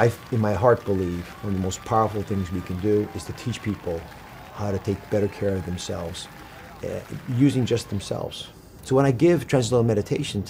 I, in my heart, believe one of the most powerful things we can do is to teach people how to take better care of themselves, using just themselves. So when I give transcendental meditation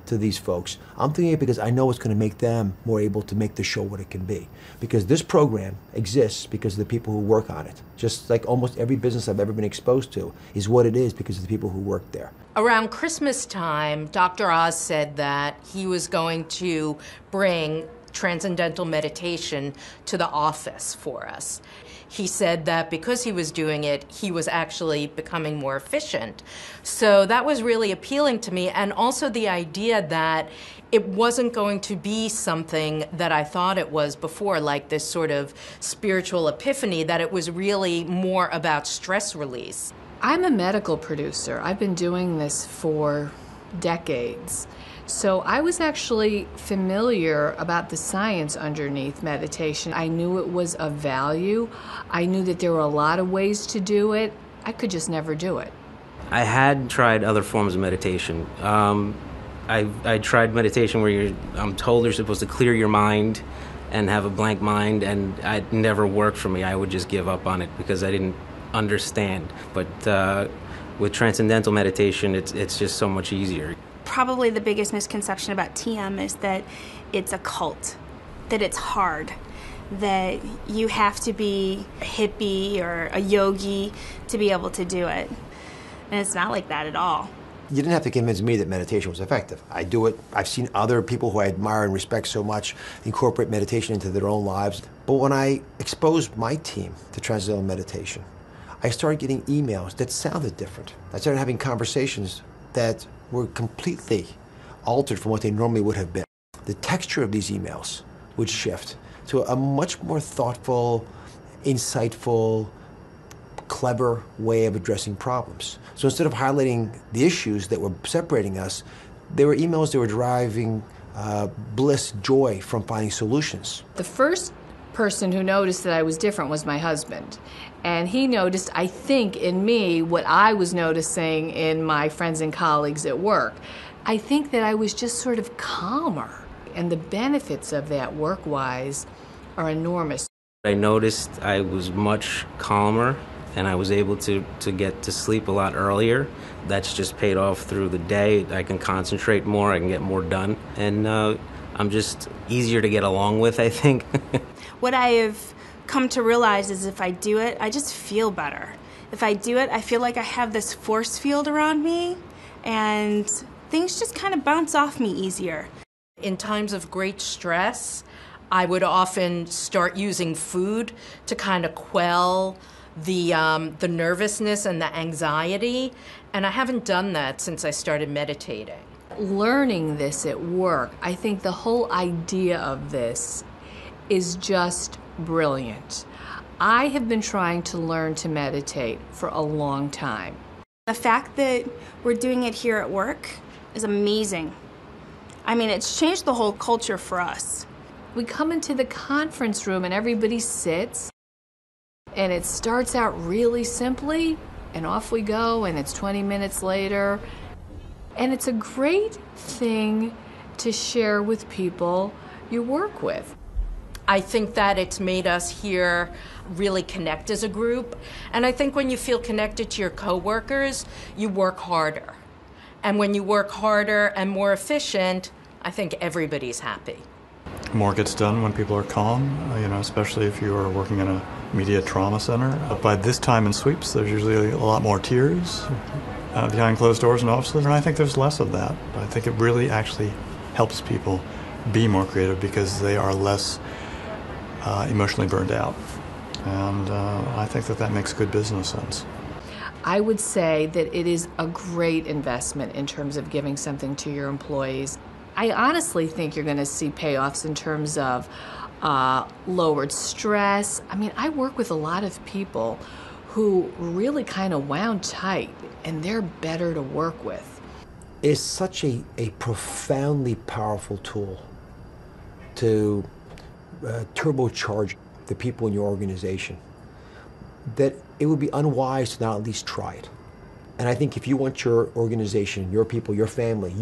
to these folks, I'm doing it because I know it's going to make them more able to make the show what it can be. Because this program exists because of the people who work on it. Just like almost every business I've ever been exposed to is what it is because of the people who work there. Around Christmas time, Dr. Oz said that he was going to bring transcendental meditation to the office for us. He said that because he was doing it, he was actually becoming more efficient. So that was really appealing to me, and also the idea that it wasn't going to be something that I thought it was before, like this sort of spiritual epiphany, that it was really more about stress release. I'm a medical producer. I've been doing this for decades. So I was actually familiar about the science underneath meditation. I knew it was of value. I knew that there were a lot of ways to do it. I could just never do it. I had tried other forms of meditation. I tried meditation where I'm told you're supposed to clear your mind and have a blank mind, and it never worked for me. I would just give up on it because I didn't understand. But with transcendental meditation, it's just so much easier. Probably the biggest misconception about TM is that it's a cult, that it's hard, that you have to be a hippie or a yogi to be able to do it. And it's not like that at all. You didn't have to convince me that meditation was effective. I do it. I've seen other people who I admire and respect so much incorporate meditation into their own lives. But when I exposed my team to transcendental meditation, I started getting emails that sounded different. I started having conversations that were completely altered from what they normally would have been. The texture of these emails would shift to a much more thoughtful, insightful, clever way of addressing problems. So instead of highlighting the issues that were separating us, there were emails that were deriving bliss, joy from finding solutions. The first person who noticed that I was different was my husband. And he noticed, I think, in me what I was noticing in my friends and colleagues at work. I think that I was just sort of calmer. And the benefits of that work-wise are enormous. I noticed I was much calmer, and I was able to get to sleep a lot earlier. That's just paid off through the day. I can concentrate more, I can get more done. And I'm just easier to get along with, I think. What I have come to realize is if I do it, I just feel better. If I do it, I feel like I have this force field around me, and things just kind of bounce off me easier. In times of great stress, I would often start using food to kind of quell the nervousness and the anxiety, and I haven't done that since I started meditating. Learning this at work, I think the whole idea of this is just brilliant. I have been trying to learn to meditate for a long time. The fact that we're doing it here at work is amazing. I mean, it's changed the whole culture for us. We come into the conference room and everybody sits, and it starts out really simply, and off we go, and it's 20 minutes later. And it's a great thing to share with people you work with. I think that it's made us here really connect as a group. And I think when you feel connected to your coworkers, you work harder. And when you work harder and more efficient, I think everybody's happy. More gets done when people are calm, especially if you are working in a immediate trauma center. By this time in sweeps, there's usually a lot more tears behind closed doors in offices, and I think there's less of that. I think it really actually helps people be more creative because they are less emotionally burned out. And I think that makes good business sense. I would say that it is a great investment in terms of giving something to your employees. I honestly think you're going to see payoffs in terms of lowered stress. I mean, I work with a lot of people who really kind of wound tight, and they're better to work with. It's such a profoundly powerful tool to turbocharge the people in your organization that it would be unwise to not at least try it. And I think if you want your organization, your people, your family,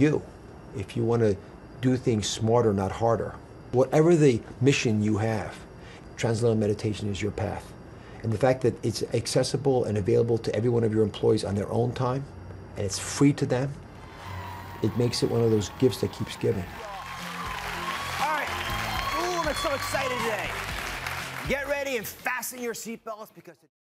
if you want to do things smarter, not harder, Whatever the mission you have, transcendental meditation is your path. And the fact that it's accessible and available to every one of your employees on their own time, and it's free to them, it makes it one of those gifts that keeps giving. All right. Ooh, I'm so excited today. Get ready and fasten your seatbelts because